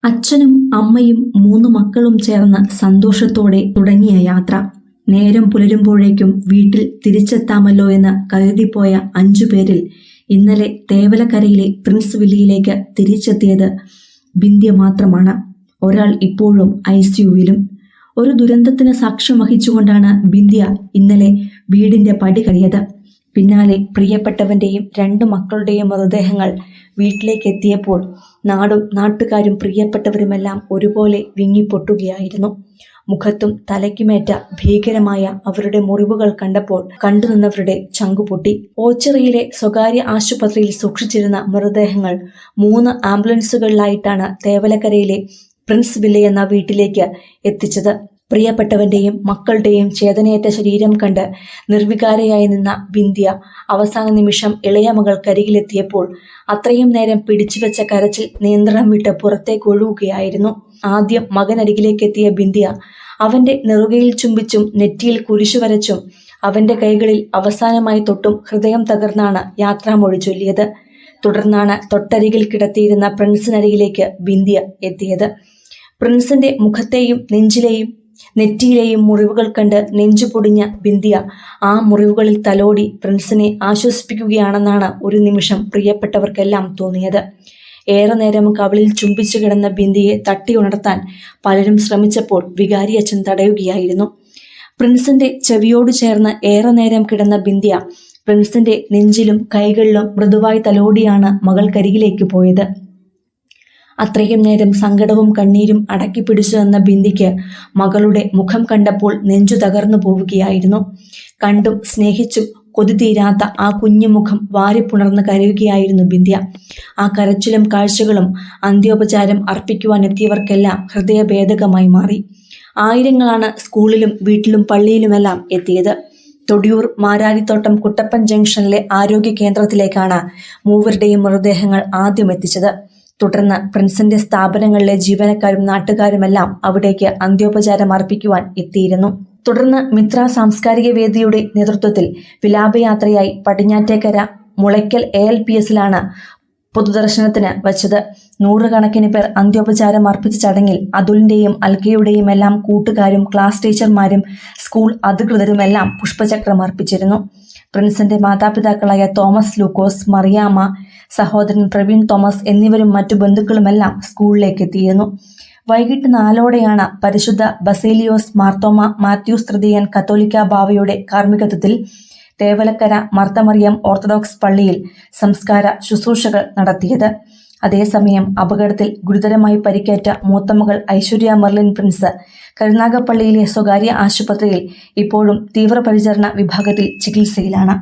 അച്ഛനും അമ്മയും 3 മക്കളും ചേർന്ന് സന്തോഷത്തോടെ തുടങ്ങിയ യാത്ര നേരം പുലരുമ്പോഴേക്കും വീട്ടിൽ തിരിച്ചെത്താമല്ലോ എന്ന് കരുതിപ്പോയ 5 പേരിൽ ഇന്നലെ തേവലക്കരയിലെ പ്രിൻസ് വില്ലയിലേക്ക് തിരിച്ചെത്തിയത് ബിന്ധ്യ മാത്രമാണ്. ഒരാൾ ഇപ്പോഴും ICUവിലും. ഒരു ദുരന്തത്തിന് സാക്ഷ്യം വഹിച്ചുകൊണ്ടാണ് ബിന്ധ്യ ഇന്നലെ വീടിന്റെ പടി കയറിയത്. പിന്നാലെ പ്രിയപ്പെട്ടവന്റെയും 2 മക്കളുടെയും മൃതദേഹങ്ങൾ വീട്ടിലേക്ക് എത്തിയപ്പോൾ നാടും നാട്ടുകാരും പ്രിയപ്പെട്ടവരുമെല്ലാം ഒരുപോലെ വിങ്ങിപ്പൊട്ടുകയായിരുന്നു. മുഖത്തും തലയ്ക്കുമേറ്റ ഭീകരമായ അവരുടെ മുറിവുകൾ കണ്ടപ്പോൾ കണ്ടുനിന്നവരുടെ ചങ്കുപൊട്ടി. ഓച്ചിറയിലെ സ്വകാര്യ ആശുപത്രിയിൽ സൂക്ഷിച്ചിരുന്ന മൃതദേഹങ്ങൾ 3 ആംബുലൻസുകളിലായിട്ടാണ് തേവലക്കരയിലെ പ്രിൻസ് വില്ല എന്ന വീട്ടിലേക്ക് എത്തിച്ചത്. പ്രിയപ്പെട്ടവന്റെയും മക്കളുടെയും ചേതനയേറ്റ ശരീരം കണ്ട് നിർവികാരയായി നിന്ന ബിന്ധ്യ അവസാന നിമിഷം ഇളയ മകൾക്കരികിലെത്തിയപ്പോൾ അത്രയും നേരം പിടിച്ചുവെച്ച കരച്ചിൽ നിയന്ത്രണം വിട്ട് പുറത്തേക്ക് ഒഴുകുകയായിരുന്നു. ആദ്യം മകനരികിലേക്കെത്തിയ ബിന്ധ്യ അവന്റെ നെറുകയിൽ ചുംബിച്ചും നെറ്റിയിൽ കുരിശു വരച്ചും അവന്റെ കൈകളിൽ അവസാനമായി തൊട്ടും ഹൃദയം തകർന്നാണ് യാത്രാമൊഴി ചൊല്ലിയത്. തുടർന്നാണ് തൊട്ടരികിൽ കിടത്തിയിരുന്ന പ്രിൻസിനരികിലേക്ക് ബിന്ധ്യ എത്തിയത്. പ്രിൻസിന്റെ മുഖത്തെയും നെറ്റിയിലെയും മുറിവുകൾ കണ്ട് നെഞ്ചു പൊടിഞ്ഞ ബിന്ധ്യ ആ മുറിവുകളിൽ തലോടി പ്രിൻസിനെ ആശ്വസിപ്പിക്കുകയാണെന്നാണ് ഒരു നിമിഷം പ്രിയപ്പെട്ടവർക്കെല്ലാം തോന്നിയത്. ഏറെ നേരം കവിളിൽ ചുംബിച്ചു കിടന്ന ബിന്ധ്യയെ തട്ടി ഉണർത്താൻ പലരും ശ്രമിച്ചപ്പോൾ വികാരിയച്ഛൻ തടയുകയായിരുന്നു. പ്രിൻസിന്റെ ചെവിയോട് ചേർന്ന് ഏറെ നേരം കിടന്ന ബിന്ധ്യ പ്രിൻസിന്റെ നെഞ്ചിലും കൈകളിലും മൃദുവായി തലോടിയാണ് മകൾക്കരികിലേക്ക് പോയത്. അത്രയും നേരം സങ്കടവും കണ്ണീരും അടക്കി പിടിച്ചു നിന്ന ബിന്ധ്യയ്ക്ക് മകളുടെ മുഖം കണ്ടപ്പോൾ നെഞ്ചു തകർന്നു പോവുകയായിരുന്നു. കണ്ടും സ്നേഹിച്ചും കൊതി തീരാത്ത ആ കുഞ്ഞുമുഖം വാരിപ്പുണർന്ന് കരയുകയായിരുന്നു ബിന്ധ്യ. ആ കരച്ചിലും കാഴ്ചകളും അന്ത്യോപചാരം അർപ്പിക്കുവാനെത്തിയവർക്കെല്ലാം ഹൃദയഭേദകമായി മാറി. ആയിരങ്ങളാണ് സ്കൂളിലും വീട്ടിലും പള്ളിയിലുമെല്ലാം എത്തിയത്. തൊടിയൂർ മാരാരിത്തോട്ടം കുട്ടപ്പൻ ജംഗ്ഷനിലെ ആരോഗ്യ കേന്ദ്രത്തിലേക്കാണ് മൂവരുടെയും മൃതദേഹങ്ങൾ ആദ്യം എത്തിച്ചത്. തുടർന്ന് പ്രിൻസിന്റെ സ്ഥാപനങ്ങളിലെ ജീവനക്കാരും നാട്ടുകാരുമെല്ലാം അവിടേക്ക് അന്ത്യോപചാരം അർപ്പിക്കുവാൻ എത്തിയിരുന്നു. തുടർന്ന് മിത്ര സാംസ്കാരിക വേദിയുടെ നേതൃത്വത്തിൽ വിലാപയാത്രയായി പടിഞ്ഞാറ്റേക്കര മുളയ്ക്കൽ ALPSലാണ് പൊതുദർശനത്തിന് വച്ചത്. 100 കണക്കിന് പേർ അന്ത്യോപചാരം അർപ്പിച്ച ചടങ്ങിൽ അതുലിന്റെയും അൽക്കയുടെയും എല്ലാം കൂട്ടുകാരും ക്ലാസ് ടീച്ചർമാരും സ്കൂൾ അധികൃതരുമെല്ലാം പുഷ്പചക്രം അർപ്പിച്ചിരുന്നു. പ്രിൻസിന്റെ മാതാപിതാക്കളായ തോമസ് ലൂക്കോസ്, മറിയാമ്മ, സഹോദരൻ പ്രവീൺ തോമസ് എന്നിവരും മറ്റു ബന്ധുക്കളുമെല്ലാം സ്കൂളിലേക്ക് എത്തിയിരുന്നു. വൈകിട്ട് 4ഓടെയാണ് പരിശുദ്ധ ബസേലിയോസ് മാർത്തോമ മാത്യൂസ് തൃതീയൻ കത്തോലിക്ക ബാവയുടെ കാർമ്മികത്വത്തിൽ തേവലക്കര മർത്തമറിയം ഓർത്തഡോക്സ് പള്ളിയിൽ സംസ്കാര ശുശ്രൂഷകൾ നടത്തിയത്. അതേസമയം അപകടത്തിൽ ഗുരുതരമായി പരിക്കേറ്റ മൂത്തമകൾ ഐശ്വര്യ മെർലിൻ പ്രിൻസ് കരുനാഗപ്പള്ളിയിലെ സ്വകാര്യ ആശുപത്രിയിൽ ഇപ്പോഴും തീവ്രപരിചരണ വിഭാഗത്തിൽ ചികിത്സയിലാണ്.